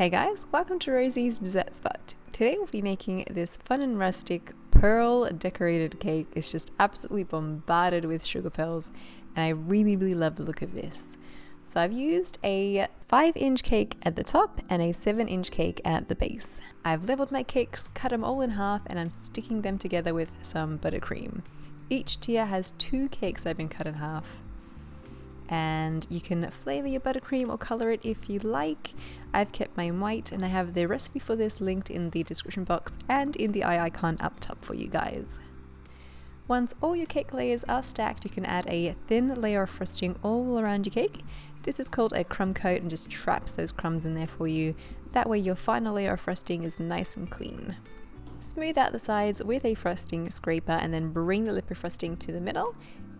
Hey guys, welcome to Rosie's Dessert Spot. Today we'll be making this fun and rustic pearl decorated cake. It's just absolutely bombarded with sugar pearls and I really love the look of this. So I've used a 5-inch cake at the top and a 7-inch cake at the base. I've leveled my cakes, cut them all in half, and I'm sticking them together with some buttercream. Each tier has 2 cakes I've been cut in half. And you can flavor your buttercream or color it if you like. I've kept mine white and I have the recipe for this linked in the description box and in the eye icon up top for you guys. Once all your cake layers are stacked, you can add a thin layer of frosting all around your cake. This is called a crumb coat and just traps those crumbs in there for you. That way your final layer of frosting is nice and clean. Smooth out the sides with a frosting scraper and then bring the lip of frosting to the middle.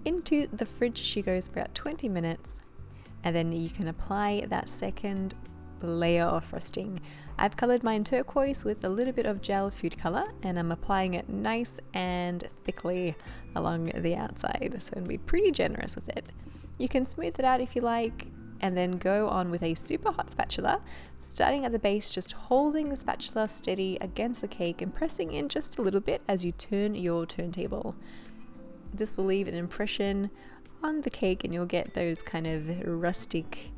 Into the fridge she goes for about 20 minutes, and then you can apply that second layer of frosting. I've colored mine turquoise with a little bit of gel food color and I'm applying it nice and thickly along the outside, so I'm going to be pretty generous with it. You can smooth it out if you like and then go on with a super hot spatula, starting at the base, just holding the spatula steady against the cake and pressing in just a little bit as you turn your turntable. This will leave an impression on the cake and you'll get those kind of rustic,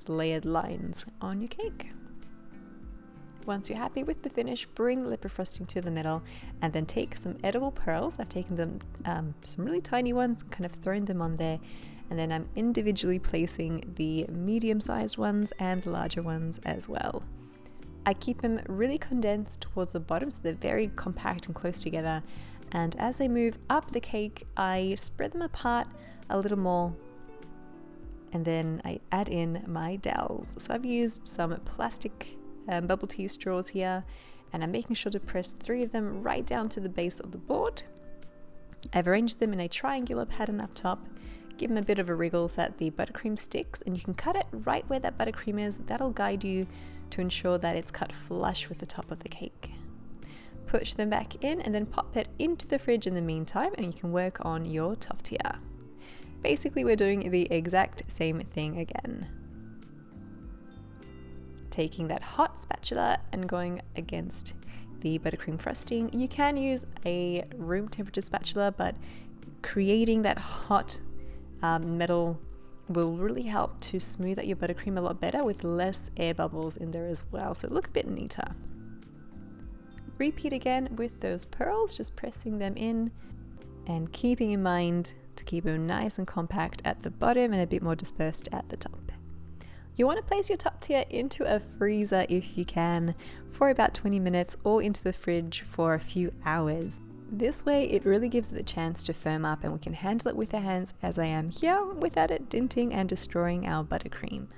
layered lines on your cake. Once you're happy with the finish, bring the lip of frosting to the middle and then take some edible pearls. I've taken them, some really tiny ones, kind of thrown them on there, and then I'm individually placing the medium-sized ones and larger ones as well. I keep them really condensed towards the bottom so they're very compact and close together. And as I move up the cake, I spread them apart a little more and then I add in my dowels. So I've used some plastic bubble tea straws here and I'm making sure to press 3 of them right down to the base of the board. I've arranged them in a triangular pattern up top, give them a bit of a wriggle so that the buttercream sticks, and you can cut it right where that buttercream is. That'll guide you to ensure that it's cut flush with the top of the cake. Push them back in and then pop it into the fridge in the meantime and you can work on your top tier. Basically we're doing the exact same thing again. Taking that hot spatula and going against the buttercream frosting. You can use a room temperature spatula, but creating that hot metal will really help to smooth out your buttercream a lot better with less air bubbles in there as well, so look a bit neater. Repeat again with those pearls, just pressing them in and keeping in mind to keep them nice and compact at the bottom and a bit more dispersed at the top. You want to place your top tier into a freezer if you can for about 20 minutes or into the fridge for a few hours. This way it really gives it the chance to firm up and we can handle it with our hands as I am here without it denting and destroying our buttercream.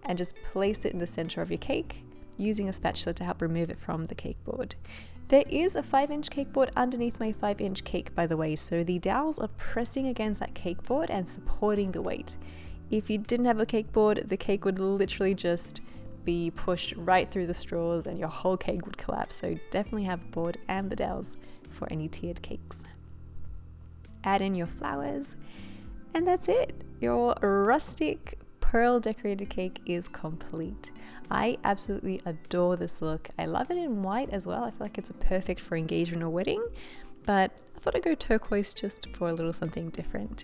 And just place it in the center of your cake, using a spatula to help remove it from the cake board. There is a 5-inch cake board underneath my 5-inch cake, by the way, so the dowels are pressing against that cake board and supporting the weight. If you didn't have a cake board, the cake would literally just be pushed right through the straws and your whole cake would collapse, so definitely have a board and the dowels for any tiered cakes. Add in your flowers and that's it. Your rustic pearl decorated cake is complete. I absolutely adore this look. I love it in white as well. I feel like it's perfect for engagement or wedding, but I thought I'd go turquoise just for a little something different.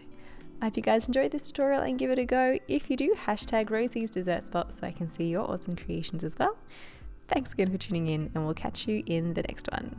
I hope you guys enjoyed this tutorial and give it a go. If you do, hashtag Rosie's Dessert Spot so I can see your awesome creations as well. Thanks again for tuning in and we'll catch you in the next one.